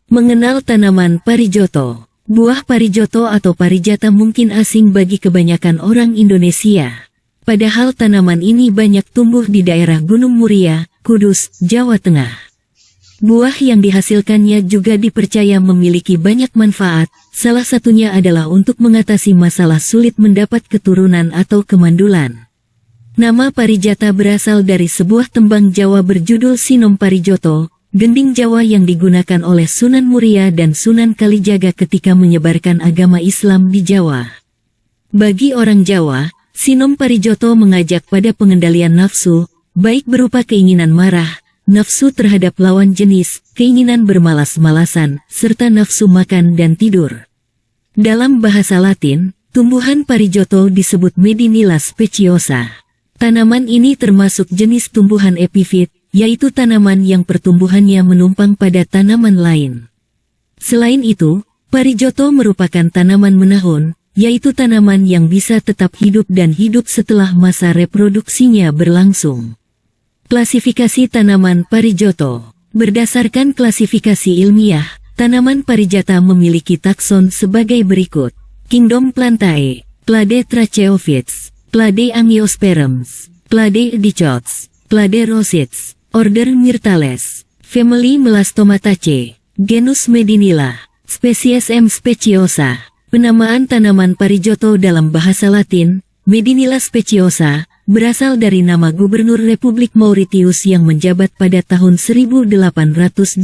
Mengenal tanaman parijoto. Buah parijoto atau parijata mungkin asing bagi kebanyakan orang Indonesia. Padahal tanaman ini banyak tumbuh di daerah Gunung Muria, Kudus, Jawa Tengah. Buah yang dihasilkannya juga dipercaya memiliki banyak manfaat, salah satunya adalah untuk mengatasi masalah sulit mendapat keturunan atau kemandulan. Nama parijata berasal dari sebuah tembang Jawa berjudul Sinom Parijoto, gending Jawa yang digunakan oleh Sunan Muria dan Sunan Kalijaga ketika menyebarkan agama Islam di Jawa. Bagi orang Jawa, Sinom Parijoto mengajak pada pengendalian nafsu, baik berupa keinginan marah, nafsu terhadap lawan jenis, keinginan bermalas-malasan, serta nafsu makan dan tidur. Dalam bahasa Latin, tumbuhan parijoto disebut Medinilla speciosa. Tanaman ini termasuk jenis tumbuhan epifit, yaitu tanaman yang pertumbuhannya menumpang pada tanaman lain. Selain itu, parijoto merupakan tanaman menahun, yaitu tanaman yang bisa tetap hidup dan hidup setelah masa reproduksinya berlangsung. Klasifikasi tanaman parijoto. Berdasarkan klasifikasi ilmiah, tanaman parijata memiliki takson sebagai berikut. Kingdom Plantae, Clade Tracheophytes, Clade Angiosperms, Clade Dicots, Clade Rosets, Order Myrtales, Family Melastomataceae, Genus Medinilla, Spesies M. speciosa. Penamaan tanaman parijoto dalam bahasa Latin, Medinilla speciosa, berasal dari nama Gubernur Republik Mauritius yang menjabat pada tahun 1820.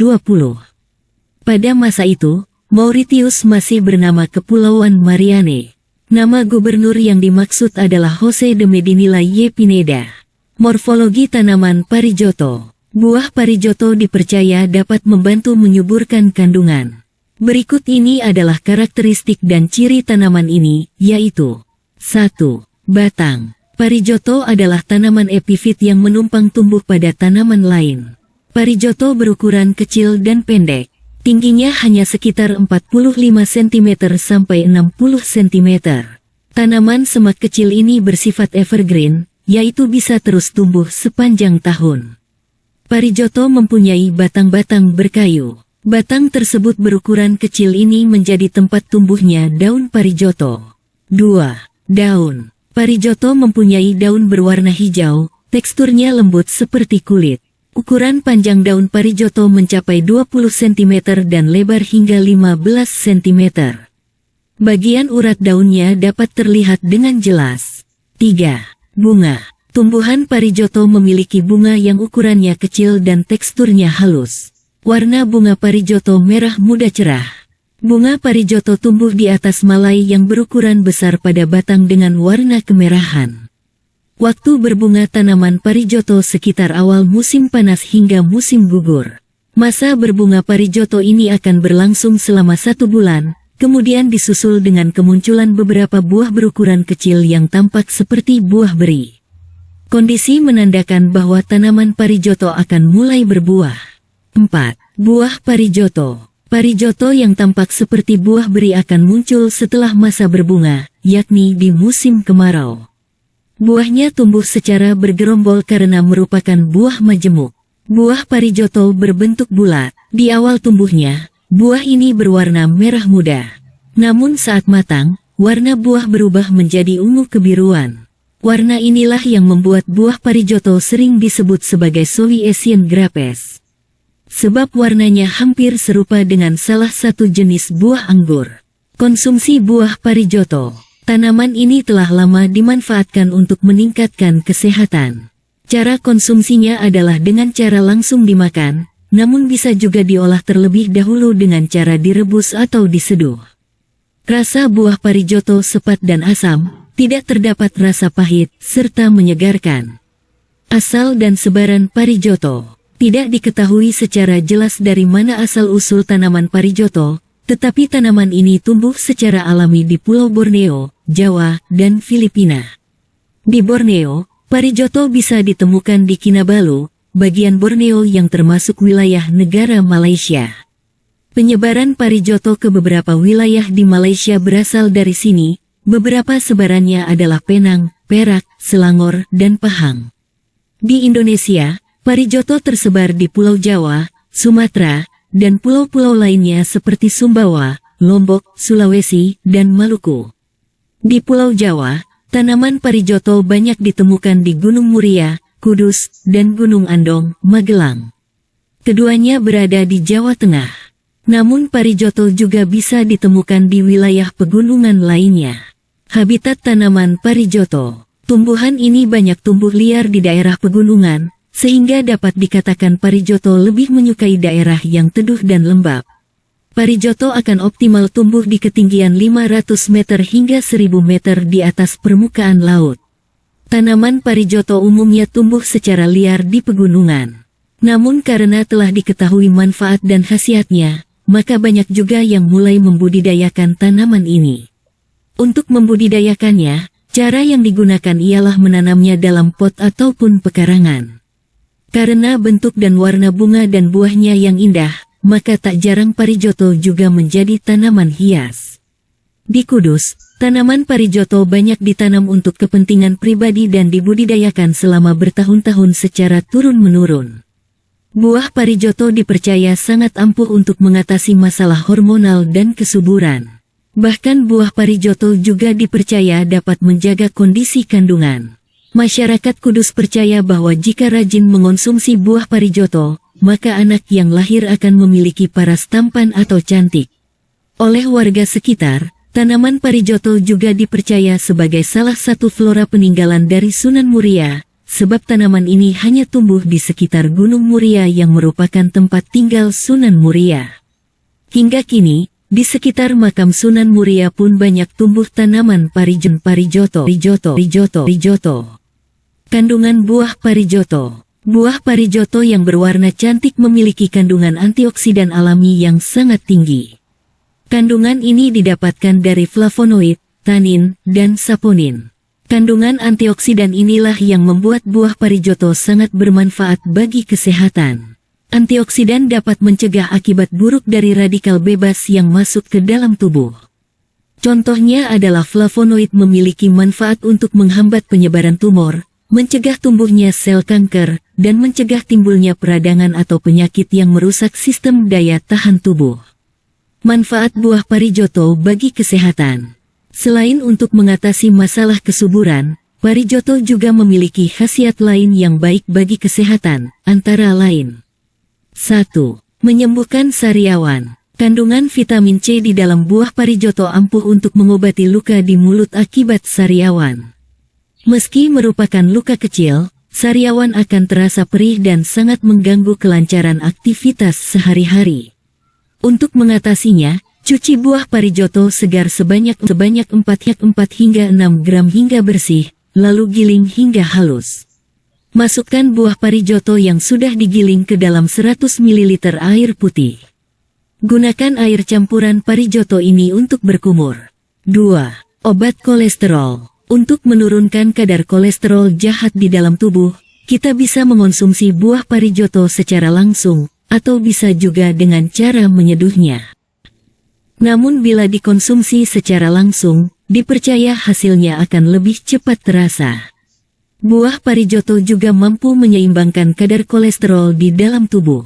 Pada masa itu, Mauritius masih bernama Kepulauan Mariane. Nama gubernur yang dimaksud adalah Jose de Medinilla y Pineda. Morfologi tanaman parijoto. Buah parijoto dipercaya dapat membantu menyuburkan kandungan. Berikut ini adalah karakteristik dan ciri tanaman ini, yaitu 1. Batang. Parijoto adalah tanaman epifit yang menumpang tumbuh pada tanaman lain. Parijoto berukuran kecil dan pendek. Tingginya hanya sekitar 45 cm sampai 60 cm. Tanaman semak kecil ini bersifat evergreen, yaitu bisa terus tumbuh sepanjang tahun. Parijoto mempunyai batang-batang berkayu. Batang tersebut berukuran kecil ini menjadi tempat tumbuhnya daun parijoto. 2. Daun. Parijoto mempunyai daun berwarna hijau, teksturnya lembut seperti kulit. Ukuran panjang daun parijoto mencapai 20 cm dan lebar hingga 15 cm. Bagian urat daunnya dapat terlihat dengan jelas. 3. Bunga. Tumbuhan parijoto memiliki bunga yang ukurannya kecil dan teksturnya halus. Warna bunga parijoto merah muda cerah. Bunga parijoto tumbuh di atas malai yang berukuran besar pada batang dengan warna kemerahan. Waktu berbunga tanaman parijoto sekitar awal musim panas hingga musim gugur. Masa berbunga parijoto ini akan berlangsung selama 1 bulan, kemudian disusul dengan kemunculan beberapa buah berukuran kecil yang tampak seperti buah beri. Kondisi menandakan bahwa tanaman parijoto akan mulai berbuah. 4. Buah parijoto. Parijoto yang tampak seperti buah beri akan muncul setelah masa berbunga, yakni di musim kemarau. Buahnya tumbuh secara bergerombol karena merupakan buah majemuk. Buah parijoto berbentuk bulat. Di awal tumbuhnya, buah ini berwarna merah muda. Namun saat matang, warna buah berubah menjadi ungu kebiruan. Warna inilah yang membuat buah parijoto sering disebut sebagai Souliesian grapes. Sebab warnanya hampir serupa dengan salah satu jenis buah anggur. Konsumsi buah parijoto. Tanaman ini telah lama dimanfaatkan untuk meningkatkan kesehatan. Cara konsumsinya adalah dengan cara langsung dimakan, namun bisa juga diolah terlebih dahulu dengan cara direbus atau diseduh. Rasa buah parijoto sepat dan asam, tidak terdapat rasa pahit, serta menyegarkan. Asal dan sebaran parijoto. Tidak diketahui secara jelas dari mana asal-usul tanaman parijoto, tetapi tanaman ini tumbuh secara alami di Pulau Borneo, Jawa, dan Filipina. Di Borneo, parijoto bisa ditemukan di Kinabalu, bagian Borneo yang termasuk wilayah negara Malaysia. Penyebaran parijoto ke beberapa wilayah di Malaysia berasal dari sini. Beberapa sebarannya adalah Penang, Perak, Selangor, dan Pahang. Di Indonesia, parijoto tersebar di Pulau Jawa, Sumatera, dan pulau-pulau lainnya seperti Sumbawa, Lombok, Sulawesi, dan Maluku. Di Pulau Jawa, tanaman parijoto banyak ditemukan di Gunung Muria, Kudus, dan Gunung Andong, Magelang. Keduanya berada di Jawa Tengah. Namun parijoto juga bisa ditemukan di wilayah pegunungan lainnya. Habitat tanaman parijoto. Tumbuhan ini banyak tumbuh liar di daerah pegunungan, sehingga dapat dikatakan parijoto lebih menyukai daerah yang teduh dan lembab. Parijoto akan optimal tumbuh di ketinggian 500 meter hingga 1000 meter di atas permukaan laut. Tanaman parijoto umumnya tumbuh secara liar di pegunungan. Namun karena telah diketahui manfaat dan khasiatnya, maka banyak juga yang mulai membudidayakan tanaman ini. Untuk membudidayakannya, cara yang digunakan ialah menanamnya dalam pot ataupun pekarangan. Karena bentuk dan warna bunga dan buahnya yang indah, maka tak jarang parijoto juga menjadi tanaman hias. Di Kudus, tanaman parijoto banyak ditanam untuk kepentingan pribadi dan dibudidayakan selama bertahun-tahun secara turun-menurun. Buah parijoto dipercaya sangat ampuh untuk mengatasi masalah hormonal dan kesuburan. Bahkan buah parijoto juga dipercaya dapat menjaga kondisi kandungan. Masyarakat Kudus percaya bahwa jika rajin mengonsumsi buah parijoto, maka anak yang lahir akan memiliki paras tampan atau cantik. Oleh warga sekitar, tanaman parijoto juga dipercaya sebagai salah satu flora peninggalan dari Sunan Muria, sebab tanaman ini hanya tumbuh di sekitar Gunung Muria yang merupakan tempat tinggal Sunan Muria. Hingga kini, di sekitar makam Sunan Muria pun banyak tumbuh tanaman parijoto. Kandungan buah parijoto. Buah parijoto yang berwarna cantik memiliki kandungan antioksidan alami yang sangat tinggi. Kandungan ini didapatkan dari flavonoid, tanin, dan saponin. Kandungan antioksidan inilah yang membuat buah parijoto sangat bermanfaat bagi kesehatan. Antioksidan dapat mencegah akibat buruk dari radikal bebas yang masuk ke dalam tubuh. Contohnya adalah flavonoid memiliki manfaat untuk menghambat penyebaran tumor, mencegah tumbuhnya sel kanker, dan mencegah timbulnya peradangan atau penyakit yang merusak sistem daya tahan tubuh. Manfaat buah parijoto bagi kesehatan. Selain untuk mengatasi masalah kesuburan, parijoto juga memiliki khasiat lain yang baik bagi kesehatan, antara lain. 1. Menyembuhkan sariawan. Kandungan vitamin C di dalam buah parijoto ampuh untuk mengobati luka di mulut akibat sariawan. Meski merupakan luka kecil, sariawan akan terasa perih dan sangat mengganggu kelancaran aktivitas sehari-hari. Untuk mengatasinya, cuci buah parijoto segar sebanyak 4 hingga 6 gram hingga bersih, lalu giling hingga halus. Masukkan buah parijoto yang sudah digiling ke dalam 100 ml air putih. Gunakan air campuran parijoto ini untuk berkumur. 2. Obat kolesterol. Untuk menurunkan kadar kolesterol jahat di dalam tubuh, kita bisa mengonsumsi buah parijoto secara langsung, atau bisa juga dengan cara menyeduhnya. Namun bila dikonsumsi secara langsung, dipercaya hasilnya akan lebih cepat terasa. Buah parijoto juga mampu menyeimbangkan kadar kolesterol di dalam tubuh.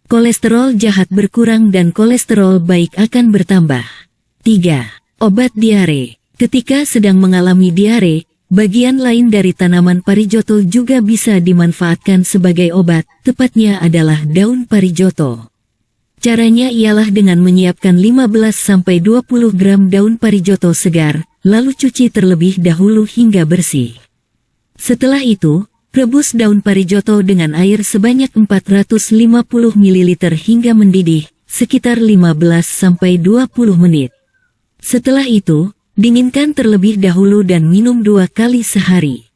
Kolesterol jahat berkurang dan kolesterol baik akan bertambah. 3. Obat diare. Ketika sedang mengalami diare, bagian lain dari tanaman parijoto juga bisa dimanfaatkan sebagai obat, tepatnya adalah daun parijoto. Caranya ialah dengan menyiapkan 15-20 gram daun parijoto segar, lalu cuci terlebih dahulu hingga bersih. Setelah itu, rebus daun parijoto dengan air sebanyak 450 ml hingga mendidih, sekitar 15-20 menit. Setelah itu, dinginkan terlebih dahulu dan minum 2 kali sehari.